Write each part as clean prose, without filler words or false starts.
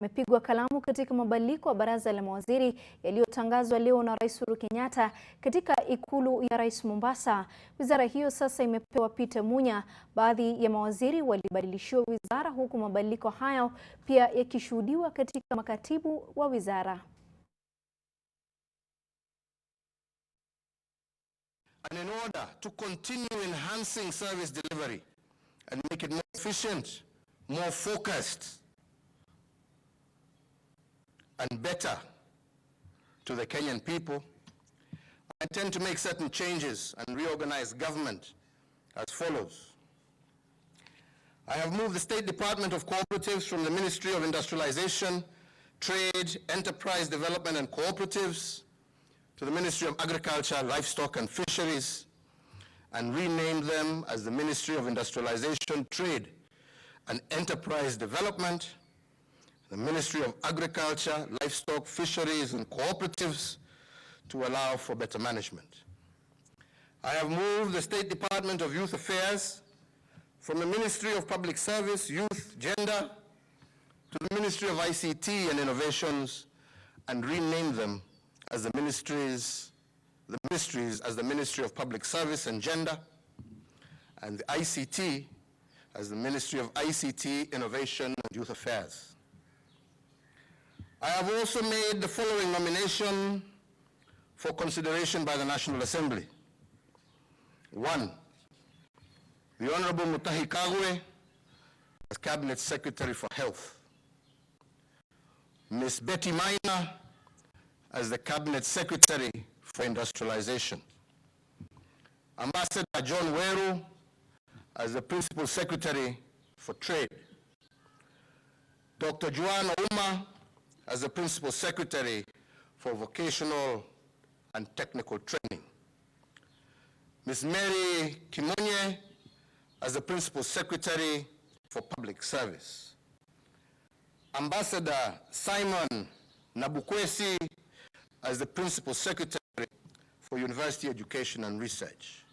amepigwa kalamu katika mabadiliko ya baraza la mawaziri yaliyotangazwa leo na Rais Uhuru Kenyatta katika ikulu ya Rais Mombasa. Wizara hiyo sasa imepewa Peter Munya. Baadhi ya mawaziri walibadilishiwa wizara, huku mabadiliko hayo pia yakishuhudiwa katika makatibu wa wizara. And in order to continue enhancing service delivery and make it more efficient, more focused, and better to the Kenyan people, I intend to make certain changes and reorganize government as follows. I have moved the State Department of Cooperatives from the Ministry of Industrialization, Trade, Enterprise Development and Cooperatives to the Ministry of Agriculture, Livestock and Fisheries, and renamed them as the Ministry of Industrialization, Trade and Enterprise Development, the Ministry of Agriculture, Livestock, Fisheries and Cooperatives to allow for better management. I have moved the State Department of Youth Affairs from the Ministry of Public Service, Youth, Gender to the Ministry of ICT and Innovations and renamed them as the ministries as the Ministry of Public Service and Gender, and the ICT as the Ministry of ICT, Innovation and Youth Affairs. I have also made the following nomination for consideration by the National Assembly. 1, the Honorable Mutahi Kagwe as Cabinet Secretary for Health. Ms. Betty Maina as the Cabinet Secretary for Industrialization. Ambassador John Weru as the Principal Secretary for Trade. Dr. Joan Ouma as the Principal Secretary for Vocational and Technical Training. Ms. Mary Kimonye as the Principal Secretary for Public Service. Ambassador Simon Nabukwesi as the Principal Secretary for University Education and Research.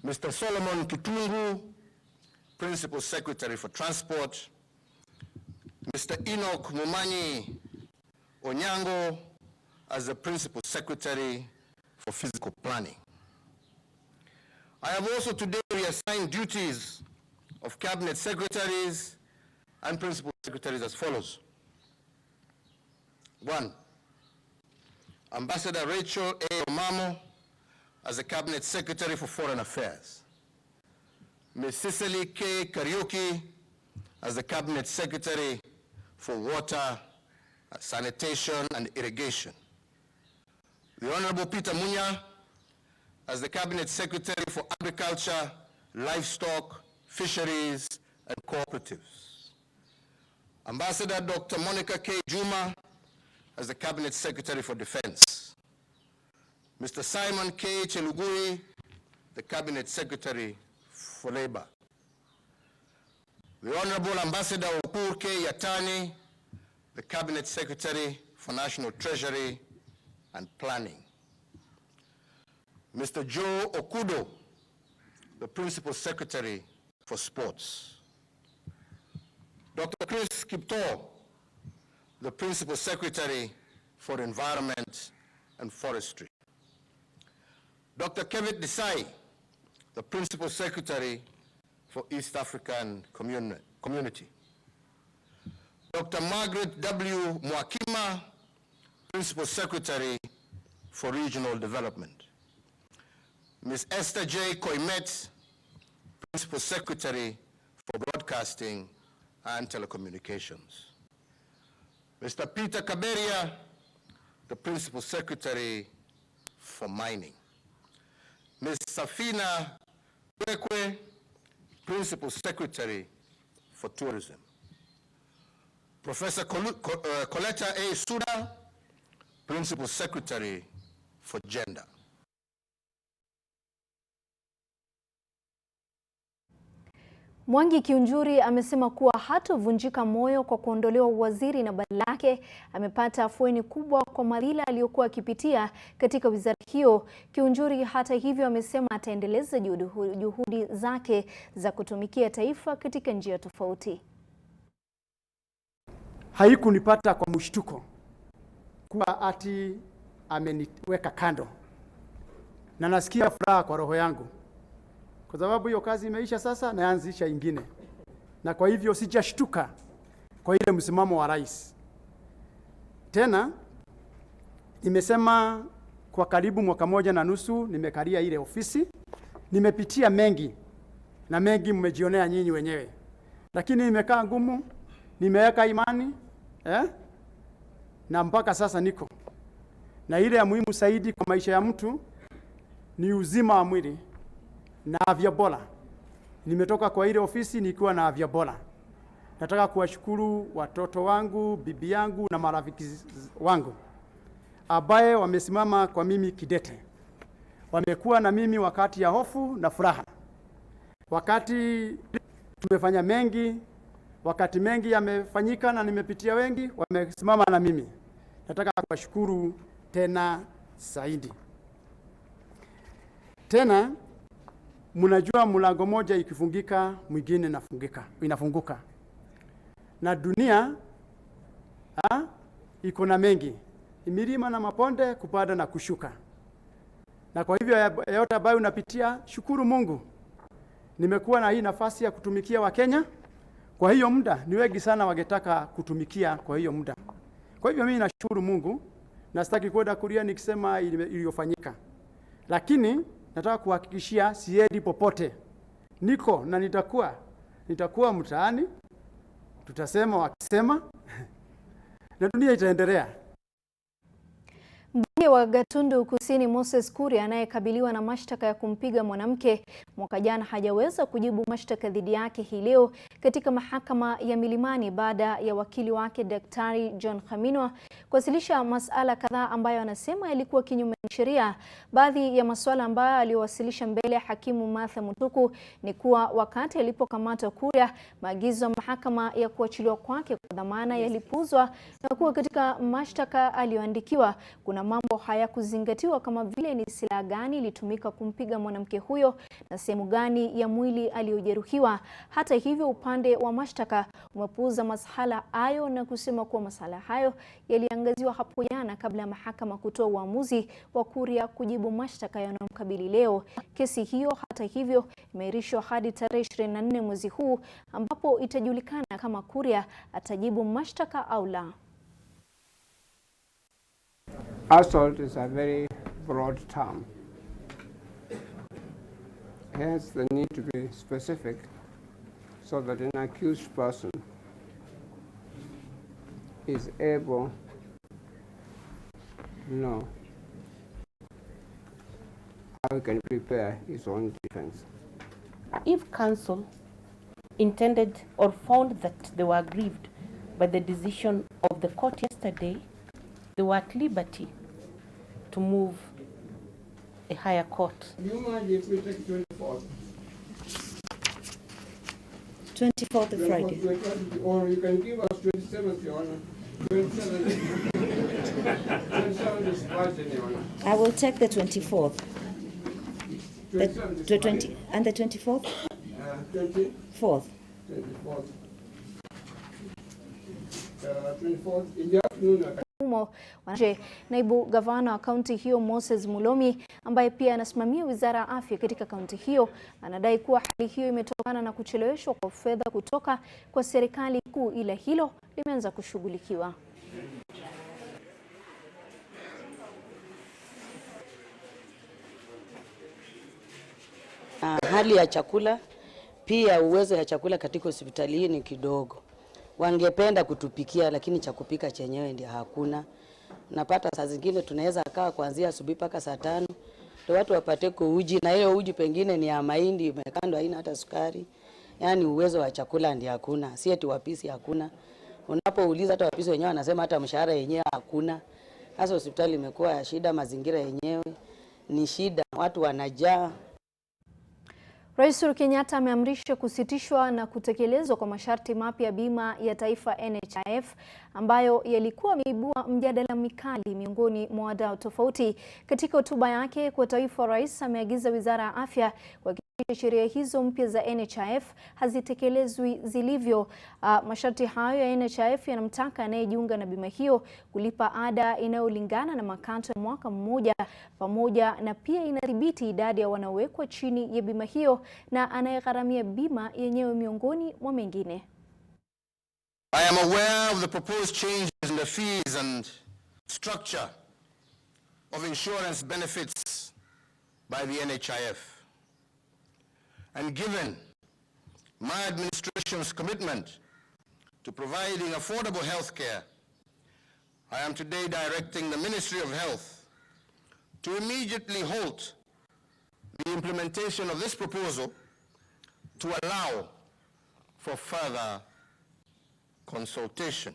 Mr. Solomon Kitungu, Principal Secretary for Transport. Mr. Enoch Mumanyi Onyango as the Principal Secretary for Physical Planning. I have also today reassigned duties of Cabinet Secretaries and Principal Secretaries as follows. 1, Ambassador Rachel A. Omamo as the Cabinet Secretary for Foreign Affairs. Ms. Cicely K. Kariuki as the Cabinet Secretary for Water, Sanitation and Irrigation. The Honorable Peter Munya as the Cabinet Secretary for Agriculture, Livestock, Fisheries and Cooperatives. Ambassador Dr. Monica K. Juma as the Cabinet Secretary for Defense. Mr. Simon K. Chelugui, the Cabinet Secretary for Labor. The Honorable Ambassador Okur K. Yatani, the Cabinet Secretary for National Treasury and Planning. Mr. Joe Okudo, the Principal Secretary for Sports. Dr. Chris Kipto, the Principal Secretary for Environment and Forestry. Dr. Kevin Desai, the Principal Secretary for East African Community. Dr. Margaret W. Mwakima, Principal Secretary for Regional Development. Ms. Esther J. Koimet, Principal Secretary for Broadcasting and Telecommunications. Mr. Peter Kaberia, the Principal Secretary for Mining. Ms. Safina Bekwe, Principal Secretary for Tourism. Professor Coletta A. Suda, Principal Secretary for Gender. Mwangi Kiunjuri amesema kuwa hatovunjika moyo kwa kuondolewa uwaziri na badala yake amepata afueni kubwa kwa madhila aliyokuwa akipitia katika wizara hiyo. Kiunjuri hata hivyo amesema ataendeleza juhudi zake za kutumikia taifa katika njia tofauti. haikunipata kwa mshtuko kuwa ati ameniweka kando, na nasikia furaha kwa roho yangu kwa sababu hiyo kazi imeisha. Sasa naanzisha ingine, na kwa hivyo sijashtuka kwa ile msimamo wa rais. Tena nimesema kwa karibu mwaka moja na nusu nimekalia ile ofisi, nimepitia mengi na mengi mmejionea nyinyi wenyewe, lakini nimekaa ngumu, nimeweka imani na mpaka sasa niko na ile ya muhimu zaidi kwa maisha ya mtu ni uzima wa mwili na afya bora. Nimetoka kwa ile ofisi nikiwa na afya bora. Nataka kuwashukuru watoto wangu, bibi yangu na marafiki wangu ambaye wamesimama kwa mimi kidete. Wamekuwa na mimi wakati ya hofu na furaha. Wakati tumefanya mengi, wakati mengi yamefanyika na nimepitia wengi, wamesimama na mimi. Nataka kuwashukuru tena zaidi. Tena mnajua mlango moja ikifungika mwingine inafunguka. Na dunia iko na mengi, milima na maponde, kupanda na kushuka. Na kwa hivyo yote ambayo unapitia, shukuru Mungu. Nimekuwa na hii nafasi ya kutumikia Wakenya kwa hiyo muda. Ni wengi sana wangetaka kutumikia kwa hiyo muda. Kwa hivyo mimi nashukuru Mungu, na sitaki kwenda kulia nikisema iliyofanyika. Lakini nataka kuhakikishia siendi popote. Niko na nitakuwa mtaani, tutasema wakisema na dunia itaendelea. Mbunge wa Gatundu Kusini Moses Kuria anayekabiliwa na mashtaka ya kumpiga mwanamke mwaka jana hajaweza kujibu mashtaka dhidi yake hii leo katika mahakama ya Milimani baada ya wakili wake Daktari John Khaminwa kuwasilisha masuala kadhaa ambayo anasema yalikuwa kinyume na sheria. Baadhi ya masuala ambayo aliwasilisha mbele ya hakimu Martha Mutuku ni kuwa wakati alipokamatwa Kuria, maagizo ya mahakama ya kuachiliwa kwake kwa dhamana yalipuuzwa na kuwa katika mashtaka aliyoandikiwa kuna mambo hayakuzingatiwa kama vile ni silaha gani ilitumika kumpiga mwanamke huyo na sehemu gani ya mwili aliyojeruhiwa. Hata hivyo, upande wa mashtaka umepuuza masuala hayo na kusema kuwa masuala hayo yaliangaziwa hapo jana kabla ya mahakama kutoa uamuzi wa Kuria kujibu mashtaka yanayomkabili leo. Kesi hiyo hata hivyo imeahirishwa hadi tarehe 24 mwezi huu ambapo itajulikana kama Kuria atajibu mashtaka au la. Assault is a very broad term. Hence the need to be specific so that an accused person is able to know how he can prepare his own defense. If counsel intended or found that they were aggrieved by the decision of the court yesterday, they were at liberty to move a higher court. Do you mind if we take 24th? 24th of Friday. Or you can give us 27th, Your Honor. 27th. 27th is Friday, Your Honor. I will take the 24th. 27th is The 20 Friday. and the 24th? 24th. 4th. 24th in the afternoon. Naibu gavana wa kaunti hiyo Moses Mulomi ambaye pia anasimamia wizara ya afya katika kaunti hiyo anadai kuwa hali hiyo imetokana na kucheleweshwa kwa fedha kutoka kwa serikali kuu, ila hilo limeanza kushughulikiwa. Hali ya chakula pia uwezo ya chakula katika hospitali hii ni kidogo. Wangependa kutupikia lakini cha kupika chenyewe ndio hakuna. Napata saa zingine tunaweza kaa kuanzia asubuhi mpaka saa 5 ndio watu wapate uji, na hiyo uji pengine ni ya mahindi imekandwa haina hata sukari. Yaani uwezo wa chakula ndio hakuna. Si eti wapisi hakuna. Unapouliza hata wapisi wenyewe wanasema hata mshahara yenyewe hakuna. Hasa hospitali imekuwa ya shida, mazingira yenyewe ni shida, watu wanajaa. Rais Uhuru Kenyatta ameamrisha kusitishwa na kutekelezwa kwa masharti mapya ya bima ya taifa NHIF ambayo yalikuwa yameibua mjadala mikali miongoni mwa wadau tofauti. Katika hotuba yake kwa taifa, rais ameagiza Wizara ya Afya kwa sheria hizo mpya za NHIF hazitekelezwi zilivyo. Masharti hayo ya NHIF yanamtaka anayejiunga na bima hiyo kulipa ada inayolingana na makato ya mwaka mmoja, pamoja na pia inadhibiti idadi ya wanaowekwa chini ya bima hiyo na anayegharamia bima yenyewe miongoni mwa mengine. I am aware of the proposed changes in the fees and structure of insurance benefits by the NHIF. And given my administration's commitment to providing affordable health care, I am today directing the Ministry of Health to immediately halt the implementation of this proposal to allow for further consultation.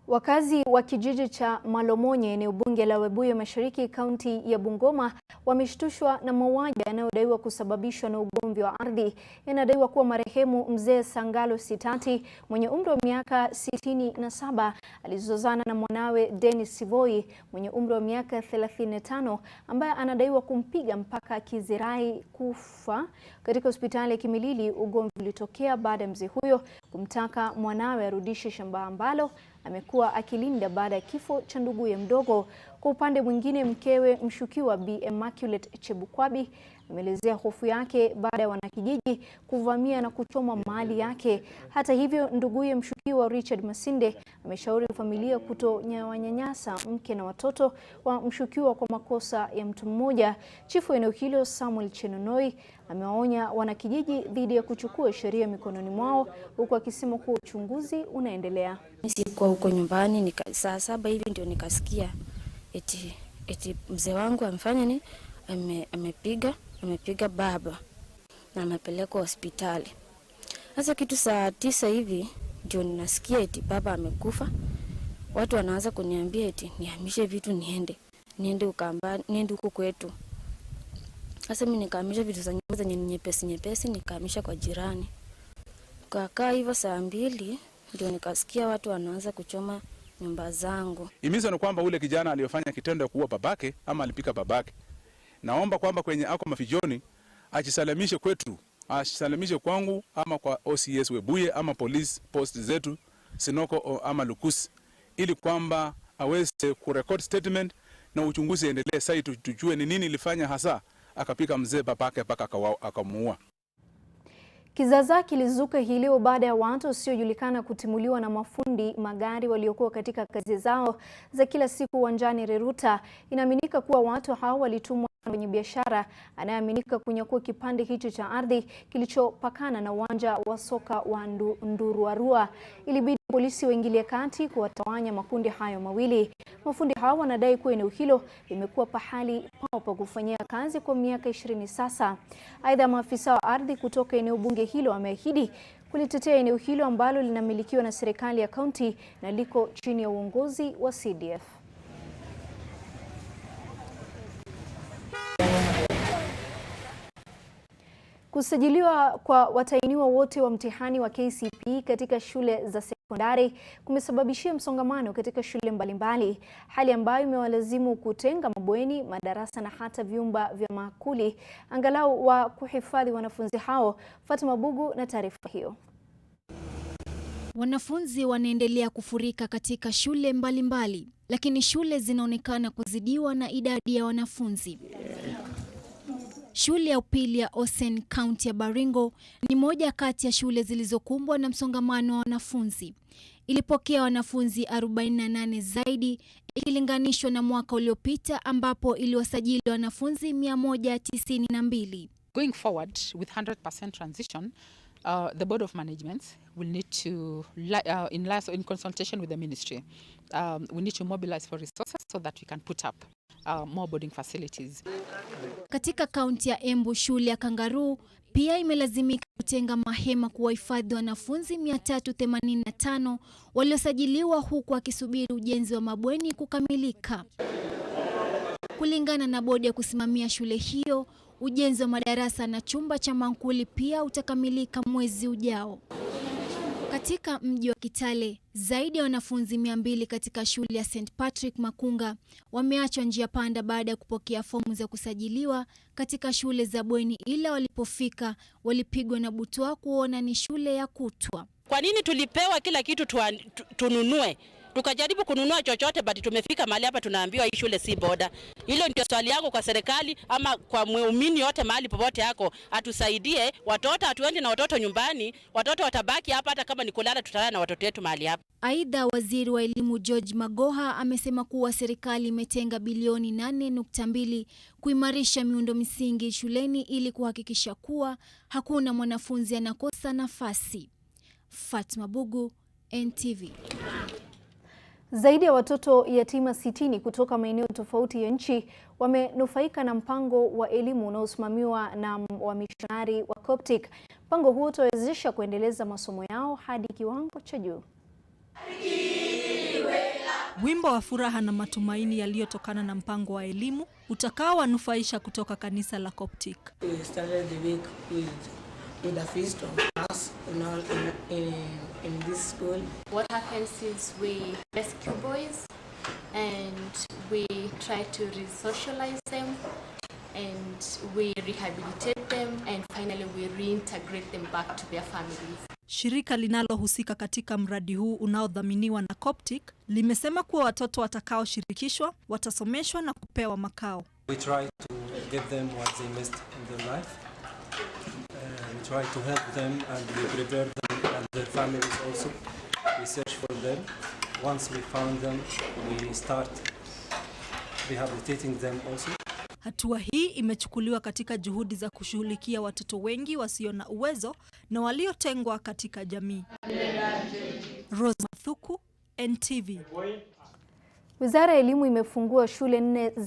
Wakazi wa kijiji cha Malomonye, eneo bunge la Webuye Mashariki, kaunti ya Bungoma, wameshtushwa na mauaji yanayodaiwa kusababishwa na ugomvi wa ardhi. Inadaiwa kuwa marehemu mzee Sangalo Sitati mwenye umri wa miaka 67 alizozana na mwanawe Dennis Sivoi mwenye umri wa miaka 35 ambaye anadaiwa kumpiga mpaka akizirai kufa katika hospitali ya Kimilili. Ugomvi ulitokea baada ya mzee huyo kumtaka mwanawe arudishe shamba ambalo amekuwa akilinda baada ya kifo cha nduguye mdogo. Kwa upande mwingine, mkewe mshukiwa Bi Immaculate Chebukwabi ameelezea hofu yake baada ya wanakijiji kuvamia na kuchoma mali yake. Hata hivyo, nduguye mshukiwa Richard Masinde ameshauri familia kutowanyanyasa mke na watoto wa mshukiwa kwa makosa ya mtu mmoja. Chifu eneo hilo Samuel Chenonoi amewaonya wanakijiji dhidi ya kuchukua sheria mikononi mwao, huku akisema kuwa uchunguzi unaendelea. Sikuwa huko nyumbani, saa 7 hivi ndio nikasikia eti mzee wangu amefanya ni amepiga baba na amepelekwa hospitali. Sasa kitu saa 9 hivi ndio ninasikia eti baba amekufa. Watu wanaanza kuniambia eti nihamishe vitu niende Ukambani, niende huko kwetu. Sasa mimi nikahamisha vitu za nyepesi nikahamisha kwa jirani. Kakaa hivyo saa 2 ndio nikasikia watu wanaanza kuchoma nyumba zangu. Imizo ni kwamba ule kijana aliyofanya kitendo ya kuua babake ama alipika babake, naomba kwamba kwenye ako mafijoni ajisalamishe kwetu, ajisalamishe kwangu ama kwa OCS Webuye ama police post zetu Sinoko ama Lukusi, ili kwamba aweze kurecord statement na uchunguzi endelee. Sasa tujue ni nini ilifanya hasa akapika mzee babake mpaka akamuua. Kizaza kilizuka hii leo baada ya watu wasiojulikana kutimuliwa na mafundi magari waliokuwa katika kazi zao za kila siku uwanjani Reruta. Inaaminika kuwa watu hao walitumwa kwenye biashara anayeaminika kunyakua kipande hicho cha ardhi kilichopakana na uwanja wa soka wa Nduruarua. Ilibidi polisi waingilie kati kuwatawanya makundi hayo mawili. Mafundi hao wanadai kuwa eneo hilo limekuwa pahali pao pa kufanyia kazi kwa miaka 20 sasa. Aidha, maafisa wa ardhi kutoka eneo bunge hilo wameahidi kulitetea eneo hilo ambalo linamilikiwa na serikali ya kaunti na liko chini ya uongozi wa CDF. Kusajiliwa kwa watahiniwa wote wa mtihani wa KCPE katika shule za sekondari kumesababishia msongamano katika shule mbalimbali, hali ambayo imewalazimu kutenga mabweni, madarasa na hata vyumba vya maakuli angalau wa kuhifadhi wanafunzi hao. Fatima Bugu na taarifa hiyo. Wanafunzi wanaendelea kufurika katika shule mbalimbali, lakini shule zinaonekana kuzidiwa na idadi ya wanafunzi. Shule ya upili ya Osen, kaunti ya Baringo, ni moja kati ya shule zilizokumbwa na msongamano wa wanafunzi. Ilipokea wanafunzi 48 zaidi ikilinganishwa na mwaka uliopita ambapo iliwasajili wanafunzi 192. Going forward with 100% transition, the Board of Management will need to, in consultation with the ministry, we need to mobilize for resources so that we can put up more boarding facilities. Katika kaunti ya Embu, shule ya Kangaroo pia imelazimika kutenga mahema kuwahifadhi wanafunzi 385 waliosajiliwa, huku akisubiri ujenzi wa mabweni kukamilika. Kulingana na bodi ya kusimamia shule hiyo, ujenzi wa madarasa na chumba cha mankuli pia utakamilika mwezi ujao. Katika mji wa Kitale, zaidi ya wanafunzi 200 katika shule ya St. Patrick Makunga wameachwa njia panda baada ya kupokea fomu za kusajiliwa katika shule za bweni, ila walipofika walipigwa na butwaa kuona ni shule ya kutwa. Kwa nini tulipewa kila kitu tununue? Tukajaribu kununua chochote, but tumefika mahali hapa tunaambiwa hii shule si boda. Hilo ndio swali yangu kwa serikali ama kwa muumini yote mahali popote yako, atusaidie. Watoto hatuendi na watoto nyumbani, watoto watabaki hapa, hata kama ni kulala tutalala na watoto wetu mahali hapa. Aidha, waziri wa elimu George Magoha amesema kuwa serikali imetenga bilioni 8.2 kuimarisha miundo misingi shuleni ili kuhakikisha kuwa hakuna mwanafunzi anakosa nafasi. Fatma Bugu, NTV. Zaidi ya watoto yatima 60 kutoka maeneo tofauti ya nchi wamenufaika na mpango wa elimu unaosimamiwa na wamishonari wa Coptic. Mpango huo utawezesha kuendeleza masomo yao hadi kiwango cha juu. Wimbo wa furaha na matumaini yaliyotokana na mpango wa elimu utakaowanufaisha kutoka kanisa la Coptic. We started the week with a feast of mass in this school. What happens is we rescue boys and we try to re-socialize them and we rehabilitate them and finally we reintegrate them back to their families. Shirika linalohusika katika mradi huu unaodhaminiwa na Coptic limesema kuwa watoto watakaoshirikishwa watasomeshwa na kupewa makao. We try to give them what they missed in their life. We try to help them and we prepare them and their families also. We search for them. Once we found them, we start rehabilitating them also. Hatua hii imechukuliwa katika juhudi za kushughulikia watoto wengi wasio na uwezo na waliotengwa katika jamii. Rose Mathuku, NTV. Wizara ya Elimu imefungua shule 4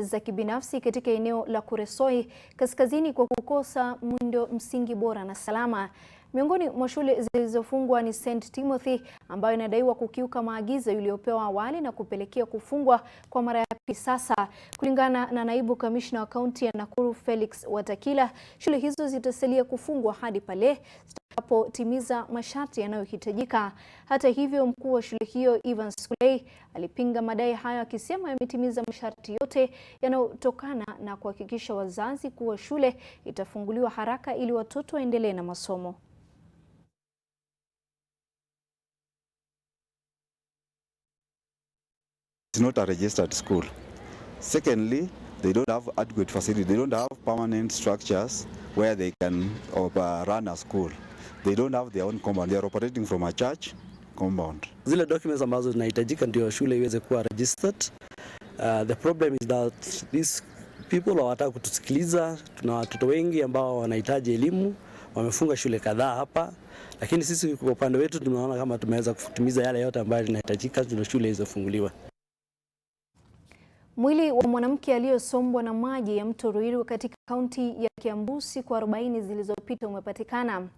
za kibinafsi katika eneo la Kuresoi kaskazini kwa kukosa muundo msingi bora na salama. Miongoni mwa shule zilizofungwa ni St. Timothy ambayo inadaiwa kukiuka maagizo iliyopewa awali na kupelekea kufungwa kwa mara ya pili sasa. Kulingana na naibu kamishna wa kaunti ya Nakuru Felix Watakila, shule hizo zitasalia kufungwa hadi pale zitakapotimiza masharti yanayohitajika. Hata hivyo, mkuu wa shule hiyo Ivan Sulei alipinga madai hayo akisema yametimiza masharti yote yanayotokana na kuhakikisha wazazi kuwa shule itafunguliwa haraka ili watoto waendelee na masomo. It's not a registered school. Secondly, they don't have adequate facilities. They don't have permanent structures where they can run a school. They don't have their own compound. They are operating from a church compound. Zile documents ambazo zinahitajika ndio shule iweze kuwa registered. The problem is that these people hawataka kutusikiliza. Tuna watoto wengi ambao wanahitaji elimu, wamefunga shule kadhaa hapa. Lakini sisi kwa upande wetu tunaona kama tumeweza kutimiza yale yote ambayo yanahitajika ndio shule hizo funguliwe. Mwili wa mwanamke aliyosombwa na maji ya mto Ruiru katika kaunti ya Kiambu siku 40 zilizopita umepatikana.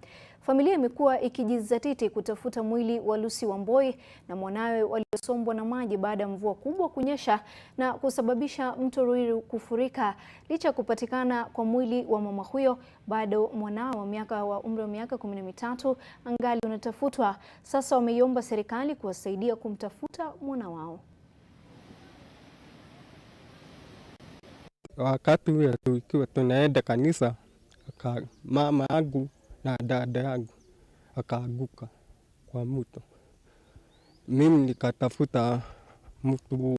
Familia imekuwa ikijizatiti kutafuta mwili wa Lucy Wamboi na mwanawe waliosombwa na maji baada ya mvua kubwa kunyesha na kusababisha mto Ruiru kufurika. Licha ya kupatikana kwa mwili wa mama huyo, bado mwanao wa umri wa miaka 13 angali unatafutwa. Sasa wameiomba serikali kuwasaidia kumtafuta mwana wao. Wakati huo tukiwa tunaenda kanisa, mama yangu na dada yangu akaanguka kwa mto. Mimi nikatafuta mtu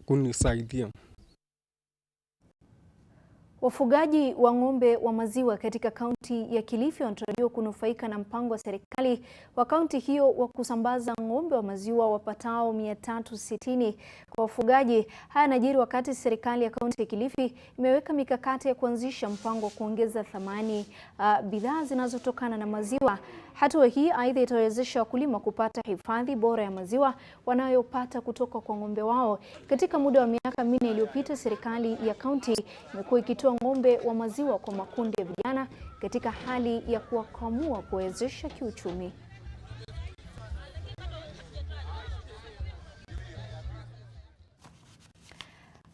kunisaidia. Wafugaji wa ng'ombe wa maziwa katika kaunti ya Kilifi wanatarajiwa kunufaika na mpango wa serikali wa kaunti hiyo wa kusambaza ng'ombe wa maziwa wapatao 360 kwa wafugaji. Haya yanajiri wakati serikali ya kaunti ya Kilifi imeweka mikakati ya kuanzisha mpango wa kuongeza thamani bidhaa zinazotokana na maziwa. Hatua hii aidha itawezesha wakulima kupata hifadhi bora ya maziwa wanayopata kutoka kwa ng'ombe wao. Katika muda wa miaka 4 iliyopita, serikali ya kaunti imekuwa ikitoa ng'ombe wa maziwa kwa makundi ya vijana katika hali ya kuwakwamua kuwezesha kiuchumi.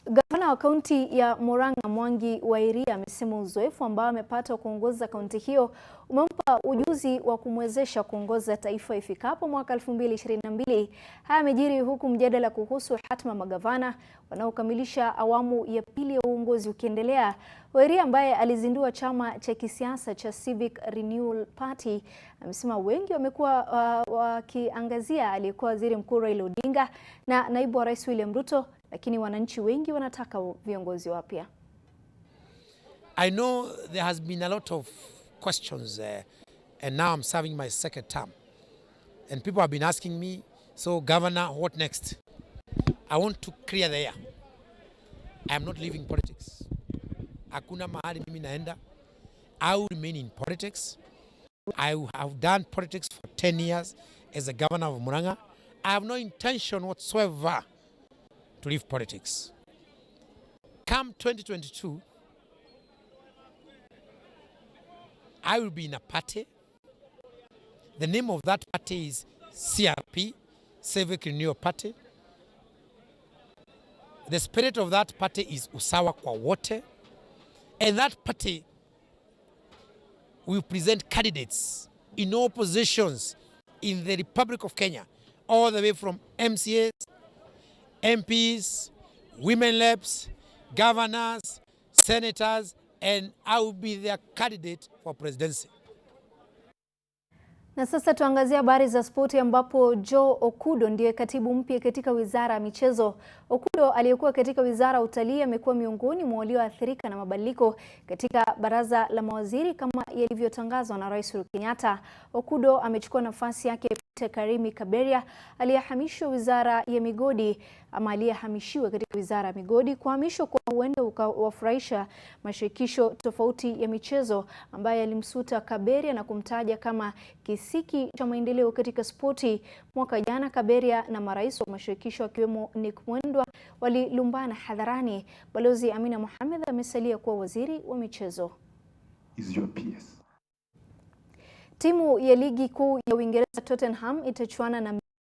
Gavana Gavana wa kaunti ya Murang'a Mwangi wa Iria amesema uzoefu ambao amepata kuongoza kaunti hiyo umempa ujuzi wa kumwezesha kuongoza taifa ifikapo mwaka 2022. Haya yamejiri huku mjadala kuhusu hatma magavana wanaokamilisha awamu ya pili ya uongozi ukiendelea. Wairia ambaye alizindua chama cha kisiasa cha Civic Renewal Party amesema wengi wamekuwa wakiangazia aliyekuwa waziri mkuu Raila Odinga na naibu wa rais William Ruto, lakini wananchi wengi wanataka viongozi wapya. I know there has been a lot of questions and now I'm serving my second term. And people have been asking me, so Governor, what next? I want to clear the air. I am not leaving politics. Hakuna mahali mimi naenda. I will remain in politics. I have done politics for 10 years as a governor of Murang'a. I have no intention whatsoever to leave politics. Come 2022, I will be in a party. The name of that party is CRP, Civic Renewal Party. The spirit of that party is usawa kwa wote. And that party will present candidates in all positions in the Republic of Kenya, all the way from MCAs, MPs, women reps, governors, senators, and I will be their candidate for presidency. Na sasa tuangazie habari za spoti ambapo Joe Okudo ndiye katibu mpya katika wizara ya michezo. Okudo aliyekuwa katika wizara ya utalii amekuwa miongoni mwa walioathirika na mabadiliko katika baraza la mawaziri kama yalivyotangazwa na Rais Uhuru Kenyatta. Okudo amechukua nafasi yake Karimi Kaberia aliyehamishwa wizara ya migodi aliyehamishiwa katika wizara ya migodi. Kuhamishwa kwa huenda ukawafurahisha mashirikisho tofauti ya michezo ambaye alimsuta Kaberia na kumtaja kama kisiki cha maendeleo katika spoti. Mwaka jana Kaberia na marais wa mashirikisho akiwemo Nick Mwendwa walilumbana hadharani. Balozi Amina Mohamed amesalia kuwa waziri wa michezo. Timu ya ligi kuu ya Uingereza Tottenham itachuana na